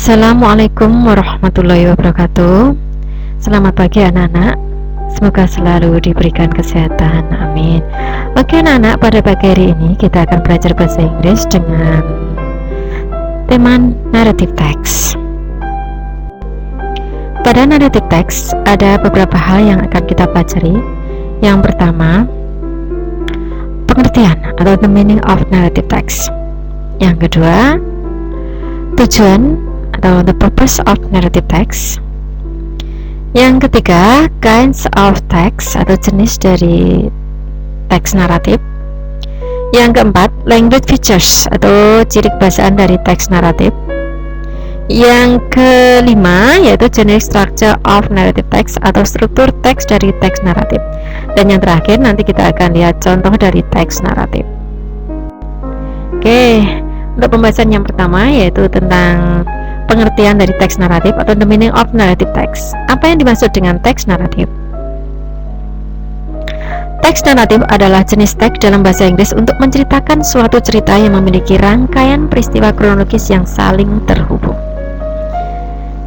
Assalamualaikum warahmatullahi wabarakatuh. Selamat pagi anak-anak. Semoga selalu diberikan kesehatan, amin. Oke anak-anak, pada pagi hari ini kita akan belajar bahasa Inggris dengan tema narrative text. Pada narrative text ada beberapa hal yang akan kita pelajari. Yang pertama, pengertian atau the meaning of narrative text. Yang kedua, tujuan atau the purpose of narrative text. Yang ketiga, kinds of text atau jenis dari teks naratif. Yang keempat, language features atau ciri kebahasaan dari teks naratif. Yang kelima, yaitu jenis structure of narrative text atau struktur teks dari teks naratif. Dan yang terakhir, nanti kita akan lihat contoh dari teks naratif. Oke, untuk pembahasan yang pertama yaitu tentang pengertian dari teks naratif atau the meaning of narrative text. Apa yang dimaksud dengan teks naratif? Teks naratif adalah jenis teks dalam bahasa Inggris untuk menceritakan suatu cerita yang memiliki rangkaian peristiwa kronologis yang saling terhubung.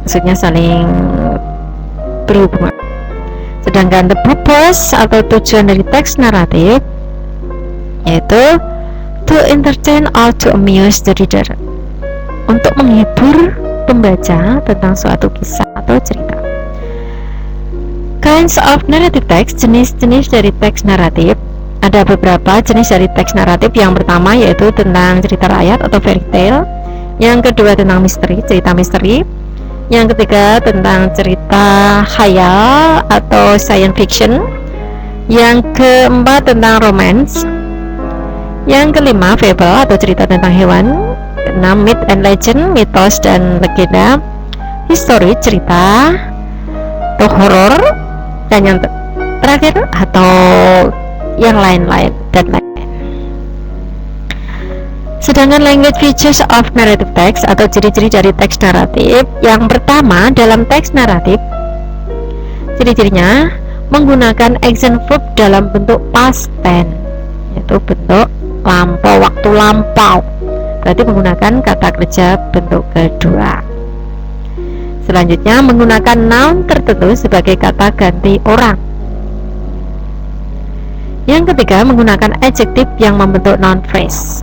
Maksudnya saling berhubungan. Sedangkan the purpose atau tujuan dari teks naratif yaitu to entertain or to amuse the reader, untuk menghibur pembaca tentang suatu kisah atau cerita. Kinds of narrative text, jenis-jenis dari teks naratif. Ada beberapa jenis dari teks naratif. Yang pertama yaitu tentang cerita rakyat atau fairy tale. Yang kedua tentang misteri, cerita misteri. Yang ketiga tentang cerita khayal atau science fiction. Yang keempat tentang romance. Yang kelima fable atau cerita tentang hewan. 6. Myth and legend, mitos dan legenda. History, cerita atau horor. Dan yang terakhir atau yang lain-lain dan lain-lain. Sedangkan language features of narrative text atau ciri-ciri dari teks naratif. Yang pertama, dalam teks naratif ciri-cirinya menggunakan action verb dalam bentuk past tense, yaitu bentuk lampau, waktu lampau. Berarti menggunakan kata kerja bentuk kedua. Selanjutnya menggunakan noun tertentu sebagai kata ganti orang. Yang ketiga menggunakan adjektif yang membentuk noun phrase.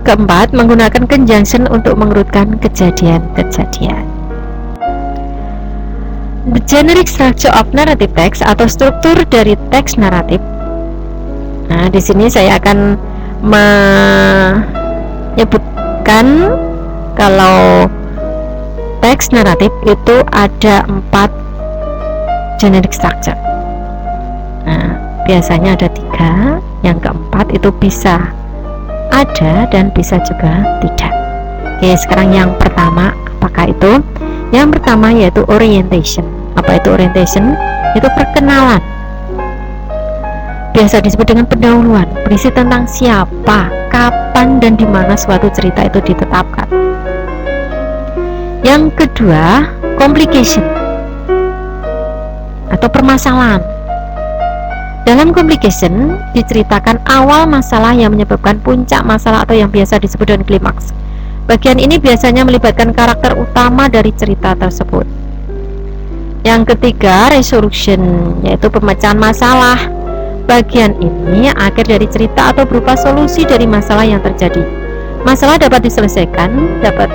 Keempat, menggunakan conjunction untuk mengurutkan kejadian-kejadian. The generic structure of narrative text atau struktur dari teks naratif. Nah, di sini saya akan menyebutkan kalau teks naratif itu ada 4 generic structure. Nah, biasanya ada 3, yang keempat itu bisa ada dan bisa juga tidak. Oke, sekarang yang pertama, apakah itu? Yang pertama yaitu orientation. Apa itu orientation? Itu perkenalan. Biasa disebut dengan pendahuluan, berisi tentang siapa, kapan, dan di mana suatu cerita itu ditetapkan. Yang kedua, complication atau permasalahan. Dalam complication diceritakan awal masalah yang menyebabkan puncak masalah atau yang biasa disebut dengan klimaks. Bagian ini biasanya melibatkan karakter utama dari cerita tersebut. Yang ketiga, resolution, yaitu pemecahan masalah. Bagian ini akhir dari cerita atau berupa solusi dari masalah yang terjadi. Masalah dapat diselesaikan, dapat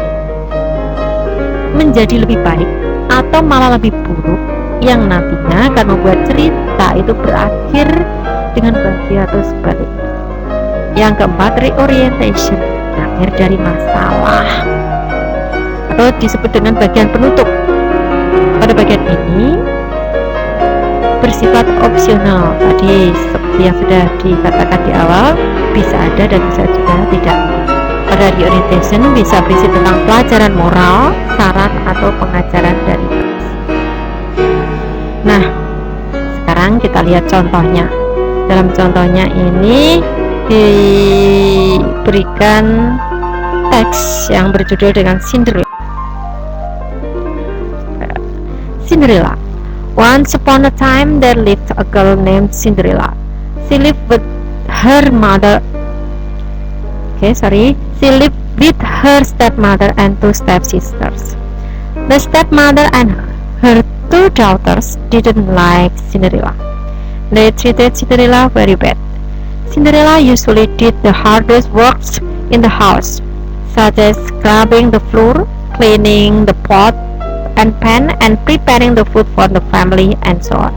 menjadi lebih baik atau malah lebih buruk, yang nantinya akan membuat cerita itu berakhir dengan bahagia atau sebaliknya. Yang keempat, reorientation, akhir dari masalah atau disebut dengan bagian penutup. Pada bagian ini bersifat opsional. Tadi seperti yang sudah dikatakan di awal, bisa ada dan bisa juga tidak. Pada reorientation bisa berisi tentang pelajaran moral, saran atau pengajaran dari teks. Nah, sekarang kita lihat contohnya. Dalam contohnya ini diberikan teks yang berjudul dengan Cinderella. Cinderella. Once upon a time there lived a girl named Cinderella. She lived with her mother. She lived with her stepmother and 2 stepsisters. The stepmother and her 2 daughters didn't like Cinderella. They treated Cinderella very bad. Cinderella usually did the hardest works in the house, such as scrubbing the floor, cleaning the pot and pan, and preparing the food for the family, and so on.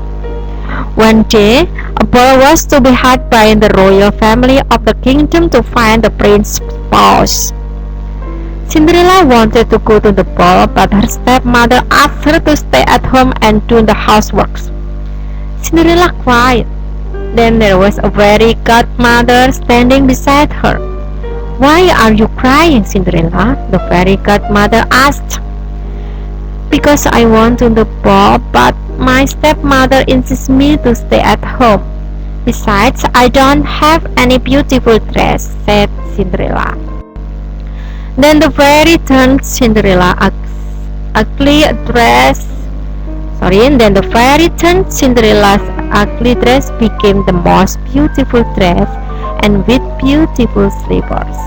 One day, a ball was to be had by the royal family of the kingdom to find the prince's spouse. Cinderella wanted to go to the ball, but her stepmother asked her to stay at home and do the housework. Cinderella cried. Then there was a fairy godmother standing beside her. "Why are you crying, Cinderella?" the fairy godmother asked. "Because I want to the ball, but my stepmother insists me to stay at home. Besides, I don't have any beautiful dress," said Cinderella. Then the fairy turned Cinderella's ugly dress became the most beautiful dress, and with beautiful slippers.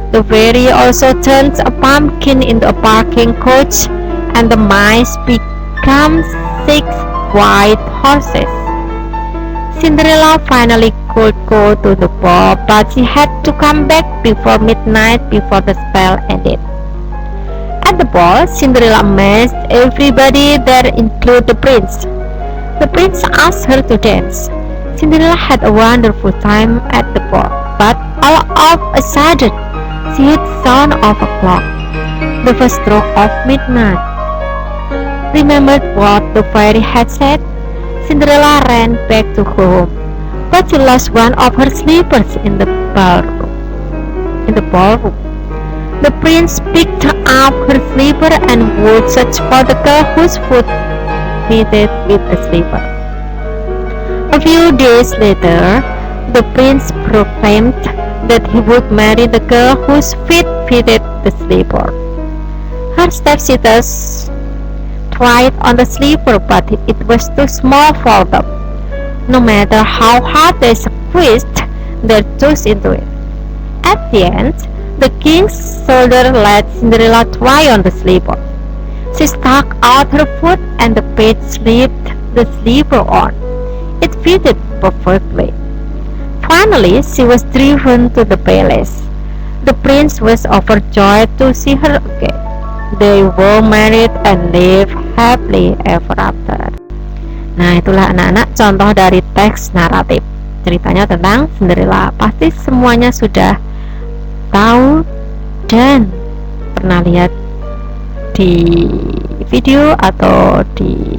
The fairy also turned a pumpkin into a barking coach, and the mice became 6 white horses. Cinderella finally could go to the ball, but she had to come back before midnight before the spell ended. At the ball, Cinderella amazed everybody there, including the prince. The prince asked her to dance. Cinderella had a wonderful time at the ball, but all of a sudden, she heard the sound of a clock, the first stroke of midnight. Remembered what the fairy had said, Cinderella ran back to her home, but she lost one of her slippers in the ballroom. The prince picked up her slipper and would search for the girl whose foot fitted with the slipper. A few days later, the prince proclaimed that he would marry the girl whose feet fitted the slipper. Her stepsisters tried on the slipper, but it was too small for them. No matter how hard they squeezed their toes into it. At the end, the king's soldier let Cinderella try on the slipper. She stuck out her foot and the page slipped the slipper on. It fitted perfectly. Finally, she was driven to the palace. The prince was overjoyed to see her again. They were married and lived happily ever after. Nah, itulah anak-anak contoh dari teks naratif. Ceritanya tentang Cinderella. Pasti semuanya sudah tahu dan pernah lihat di video atau di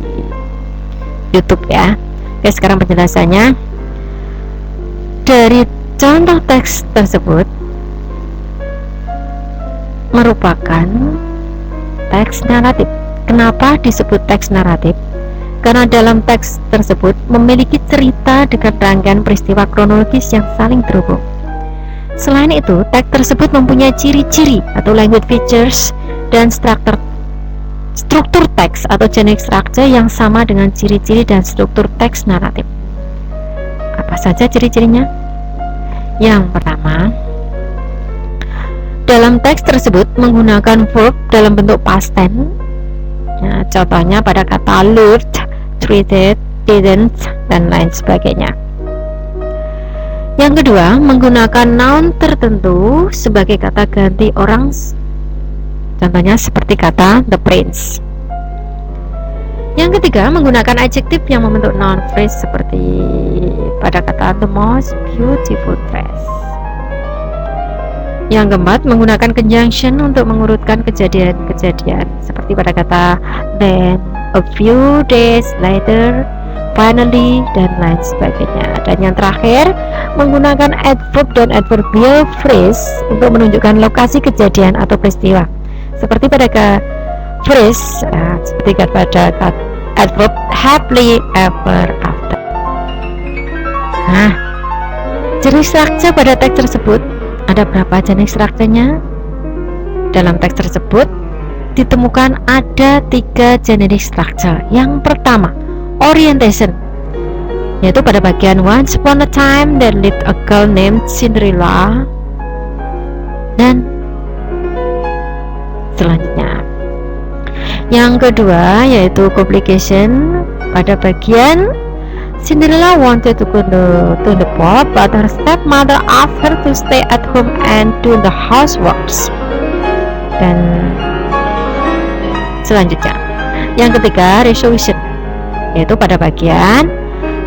YouTube ya. Oke, sekarang penjelasannya. Dari contoh teks tersebut merupakan teks naratif. Kenapa disebut teks naratif? Karena dalam teks tersebut memiliki cerita dengan rangkaian peristiwa kronologis yang saling terhubung. Selain itu, teks tersebut mempunyai ciri-ciri atau language features dan struktur teks atau jenis structure yang sama dengan ciri-ciri dan struktur teks naratif. Apa saja ciri-cirinya? Yang pertama, dalam teks tersebut menggunakan verb dalam bentuk past tense. Nah, contohnya pada kata loved, treated, didn't, dan lain sebagainya. Yang kedua, menggunakan noun tertentu sebagai kata ganti orang. Contohnya seperti kata the prince. Yang ketiga, menggunakan adjektif yang membentuk noun phrase seperti pada kata the most beautiful dress. Yang keempat, menggunakan conjunction untuk mengurutkan kejadian-kejadian seperti pada kata then, a few days later, finally, dan lain sebagainya. Dan yang terakhir, menggunakan adverb dan adverbial phrase untuk menunjukkan lokasi kejadian atau peristiwa seperti pada phrase seperti pada adverb happily ever after. Nah, jenis structure pada teks tersebut ada berapa jenis strukturnya? Dalam teks tersebut ditemukan ada 3 jenis structure. Yang pertama, orientation, yaitu pada bagian once upon a time there lived a girl named Cinderella, dan selanjutnya. Yang kedua yaitu complication pada bagian Cinderella wanted to go to the ball, but her stepmother asked her to stay at home and do the houseworks. Dan selanjutnya, yang ketiga resolution, yaitu pada bagian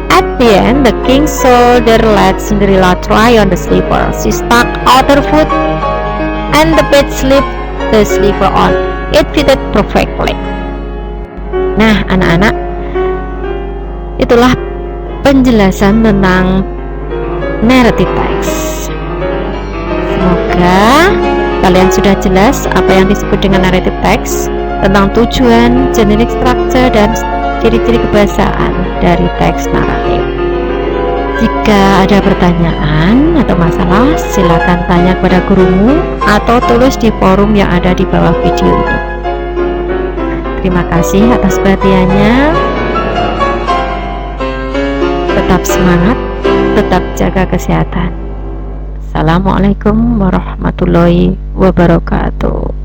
at the end the king's soldier let Cinderella try on the slipper. She stuck out her foot and the page slipped the slipper on. It fitted perfectly. Nah, anak-anak, itulah penjelasan tentang narrative text. Semoga kalian sudah jelas apa yang disebut dengan narrative text, tentang tujuan, generic structure, dan ciri-ciri kebahasaan dari teks naratif. Jika ada pertanyaan atau masalah, silakan tanya kepada gurumu atau tulis di forum yang ada di bawah video ini. Terima kasih atas perhatiannya. Tetap semangat, tetap jaga kesehatan. Assalamualaikum warahmatullahi wabarakatuh.